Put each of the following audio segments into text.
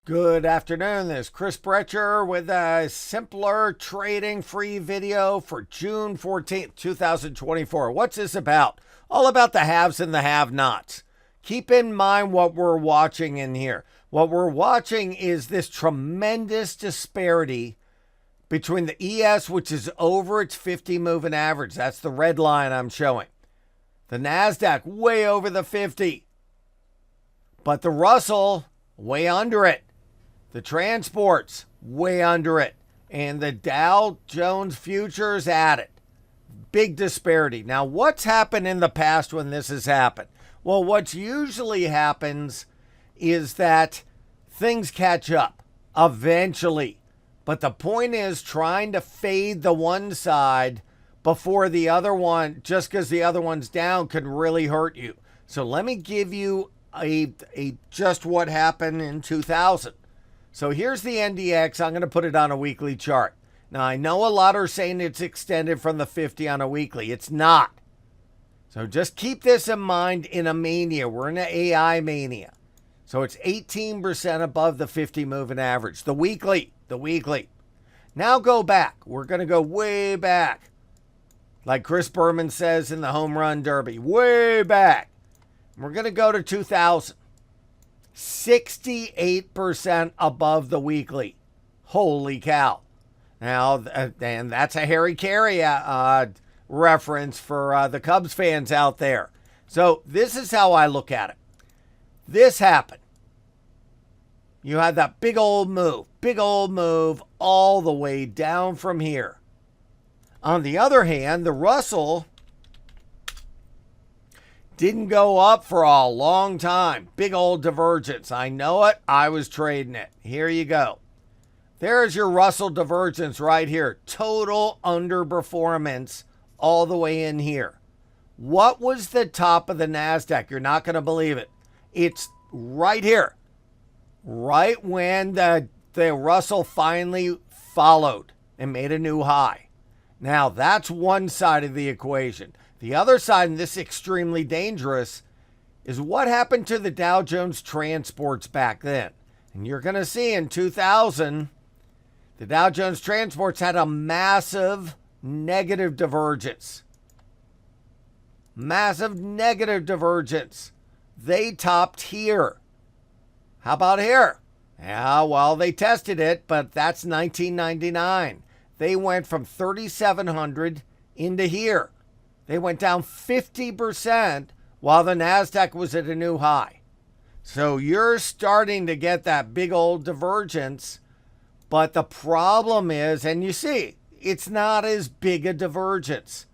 Good afternoon, this is Chris Brecher with a simpler trading free video for June 14th, 2024. What's this about? All about the haves and the have-nots. Keep in mind what we're watching in here. What we're watching is this tremendous disparity between the ES, which is over its 50 moving average. That's the red line I'm showing. The NASDAQ way over the 50. But the Russell way under it. The transports way under it. And the Dow Jones futures at it. Big disparity. Now, what's happened in the past when this has happened? Well, what's usually happens is that things catch up eventually. But the point is trying to fade the one side before the other one, just because the other one's down, can really hurt you. So let me give you a just what happened in 2000. So here's the NDX. I'm going to put it on a weekly chart. Now, I know a lot are saying it's extended from the 50 on a weekly. It's not. So just keep this in mind in a mania. We're in an AI mania. So it's 18% above the 50 moving average. The weekly. Now go back. We're going to go way back. Like Chris Berman says in the Home Run Derby. Way back. We're going to go to 2000. 68% above the weekly. Holy cow. Now, and that's a Harry Carey reference for the Cubs fans out there. So this is how I look at it. This happened. You had that big old move all the way down from here. On the other hand, the Russell didn't go up for a long time. Big old divergence. I know it. I was trading it. Here you go. There's your Russell divergence right here. Total underperformance all the way in here. What was the top of the NASDAQ? You're not going to believe it. It's right here. Right when the Russell finally followed and made a new high. Now, that's one side of the equation. The other side, and this is extremely dangerous, is what happened to the Dow Jones transports back then. And you're going to see in 2000, the Dow Jones transports had a massive negative divergence. Massive negative divergence. They topped here. How about here? Yeah, well, they tested it, but that's 1999. They went from 3,700 into here. They went down 50% while the NASDAQ was at a new high. So you're starting to get that big old divergence. But the problem is, and you see, it's not as big a divergence.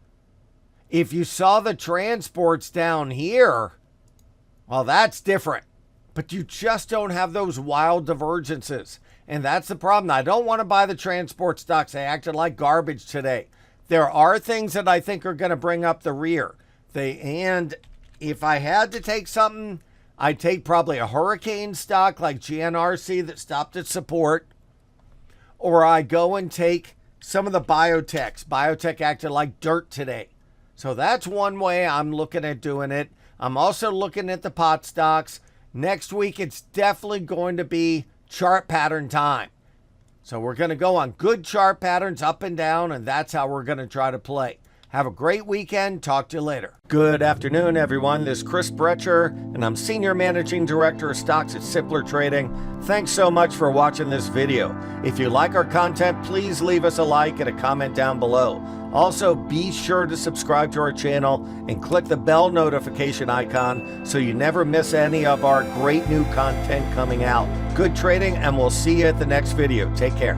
If you saw the transports down here, well, that's different. But you just don't have those wild divergences. And that's the problem. I don't want to buy the transport stocks. They acted like garbage today. There are things that I think are going to bring up the rear. And if I had to take something, I'd take probably a hurricane stock like GNRC that stopped at support. Or I go and take some of the biotechs. Biotech acted like dirt today. So that's one way I'm looking at doing it. I'm also looking at the pot stocks. Next week, it's definitely going to be chart pattern time. So we're going to go on good chart patterns up and down, and that's how we're going to try to play. Have a great weekend. Talk to you later. Good afternoon, everyone. This is Chris Brecher, and I'm Senior Managing Director of Stocks at Simpler Trading. Thanks so much for watching this video. If you like our content, please leave us a like and a comment down below. Also, be sure to subscribe to our channel and click the bell notification icon so you never miss any of our great new content coming out. Good trading, and we'll see you at the next video. Take care.